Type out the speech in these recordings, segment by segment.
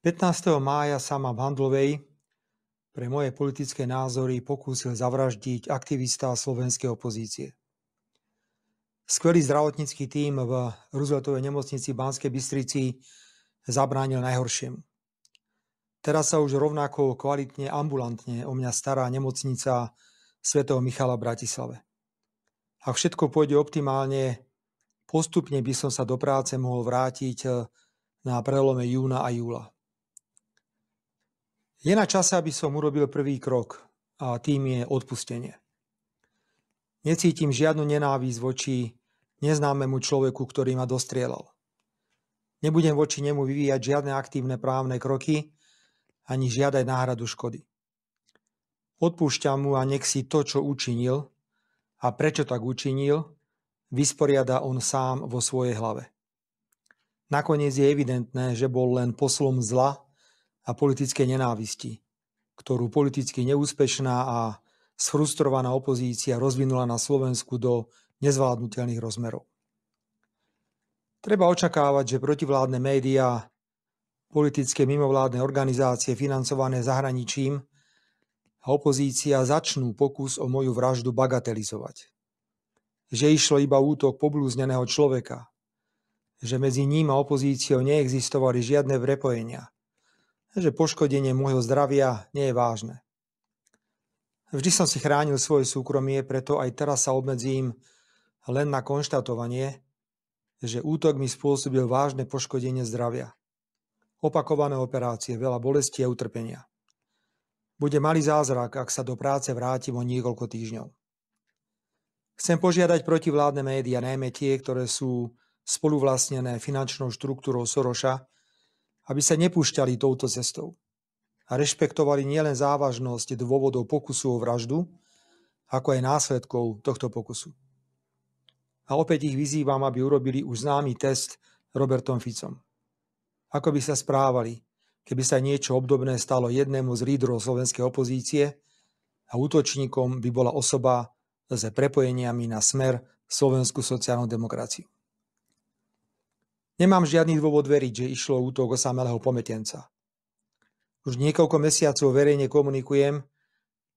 15. mája sa ma v Handlovej pre moje politické názory pokúsil zavraždiť aktivista slovenskej opozície. Skvelý zdravotnícky tím v Rooseveltovej nemocnici v Banskej Bystrici zabránil najhoršiemu. Teraz sa už rovnako kvalitne ambulantne o mňa stará nemocnica svätého Michala v Bratislave. Ak všetko pôjde optimálne, postupne by som sa do práce mohol vrátiť na prelome júna a júla. Je na čase, aby som urobil prvý krok a tým je odpustenie. Necítim žiadnu nenávisť voči neznámemu človeku, ktorý ma dostrieľal. Nebudem voči nemu vyvíjať žiadne aktívne právne kroky ani žiadať náhradu škody. Odpúšťam mu a nech si to, čo učinil a prečo tak učinil, vysporiada on sám vo svojej hlave. Nakoniec je evidentné, že bol len poslom zla a politickej nenávisti, ktorú politicky neúspešná a sfrustrovaná opozícia rozvinula na Slovensku do nezvládnutelných rozmerov. Treba očakávať, že protivládne médiá, politické mimovládne organizácie financované zahraničím a opozícia začnú pokus o moju vraždu bagatelizovať. Že išlo iba útok poblúzneného človeka, že medzi ním a opozíciou neexistovali žiadne prepojenia, že poškodenie môjho zdravia nie je vážne. Vždy som si chránil svoje súkromie, preto aj teraz sa obmedzím len na konštatovanie, že útok mi spôsobil vážne poškodenie zdravia. Opakované operácie, veľa bolesti a utrpenia. Bude malý zázrak, ak sa do práce vrátim o niekoľko týždňov. Chcem požiadať protivládne médiá, najmä tie, ktoré sú spoluvlastnené finančnou štruktúrou Soroša, aby sa nepúšťali touto cestou a rešpektovali nielen závažnosť dôvodov pokusu o vraždu, ako aj následkov tohto pokusu. A opäť ich vyzývam, aby urobili už známy test Robertom Ficom. Ako by sa správali, keby sa niečo obdobné stalo jednému z lídrov slovenskej opozície a útočníkom by bola osoba s prepojeniami na Smer, Slovenskú sociálnu demokraciu. Nemám žiadny dôvod veriť, že išlo o útok osamelého pometenca. Už niekoľko mesiacov verejne komunikujem,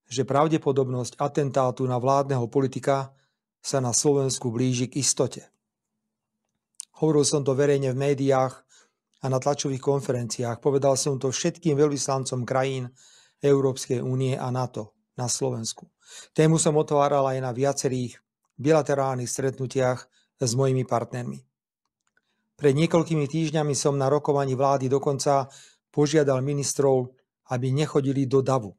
že pravdepodobnosť atentátu na vládneho politika sa na Slovensku blíži k istote. Hovoril som to verejne v médiách a na tlačových konferenciách. Povedal som to všetkým veľvyslancom krajín Európskej únie a NATO na Slovensku. Tému som otváral aj na viacerých bilaterálnych stretnutiach s mojimi partnermi. Pred niekoľkými týždňami som na rokovaní vlády dokonca požiadal ministrov, aby nechodili do davu.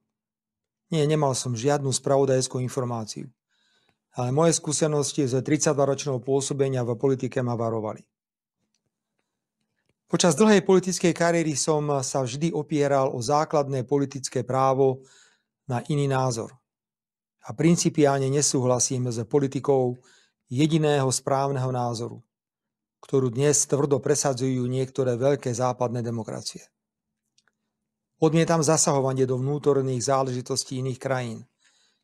Nie, nemal som žiadnu spravodajskú informáciu. Ale moje skúsenosti z 32-ročného pôsobenia v politike ma varovali. Počas dlhej politickej kariéry som sa vždy opieral o základné politické právo na iný názor. A principiálne nesúhlasím s politikou jediného správneho názoru, ktorú dnes tvrdo presadzujú niektoré veľké západné demokracie. Odmietam zasahovanie do vnútorných záležitostí iných krajín,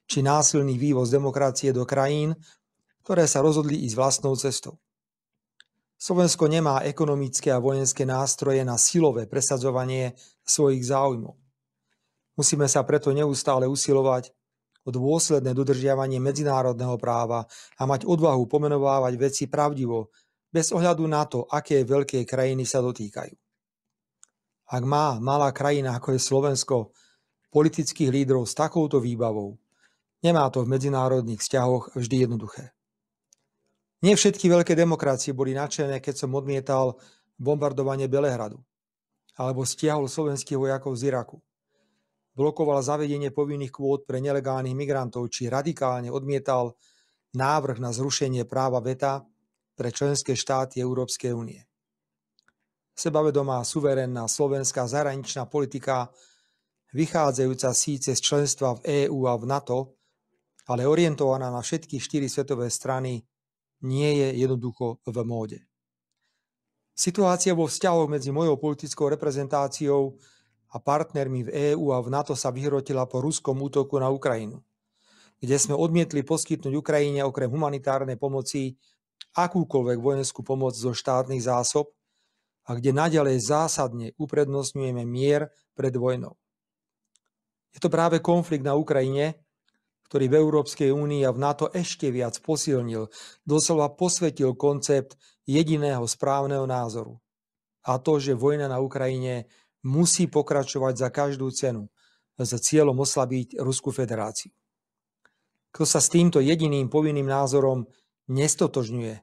či násilný vývoz demokracie do krajín, ktoré sa rozhodli ísť vlastnou cestou. Slovensko nemá ekonomické a vojenské nástroje na silové presadzovanie svojich záujmov. Musíme sa preto neustále usilovať o dôsledné dodržiavanie medzinárodného práva a mať odvahu pomenovávať veci pravdivo, bez ohľadu na to, aké veľké krajiny sa dotýkajú. Ak má malá krajina, ako je Slovensko, politických lídrov s takouto výbavou, nemá to v medzinárodných vzťahoch vždy jednoduché. Nie všetky veľké demokracie boli nadšené, keď som odmietal bombardovanie Belehradu alebo stiahol slovenských vojakov z Iraku. Blokoval zavedenie povinných kvót pre nelegálnych migrantov či radikálne odmietal návrh na zrušenie práva veta pre členské štáty Európskej únie. Sebavedomá, suverénna slovenská zahraničná politika, vychádzajúca síce z členstva v EÚ a v NATO, ale orientovaná na všetky 4 svetové strany, nie je jednoducho v móde. Situácia vo vzťahoch medzi mojou politickou reprezentáciou a partnermi v EÚ a v NATO sa vyhrotila po ruskom útoku na Ukrajinu, kde sme odmietli poskytnúť Ukrajine okrem humanitárnej pomoci akúkoľvek vojenskú pomoc zo štátnych zásob a kde naďalej zásadne uprednostňujeme mier pred vojnou. Je to práve konflikt na Ukrajine, ktorý v Európskej únii a v NATO ešte viac posilnil, doslova posvetil koncept jediného správneho názoru. A to, že vojna na Ukrajine musí pokračovať za každú cenu s cieľom oslabiť Ruskú federáciu. Kto sa s týmto jediným povinným názorom nestotožňuje,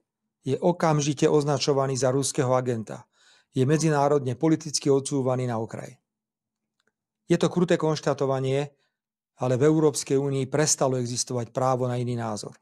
je okamžite označovaný za ruského agenta. Je medzinárodne politicky odsúvaný na okraj. Je to kruté konštatovanie, ale v Európskej únii prestalo existovať právo na iný názor.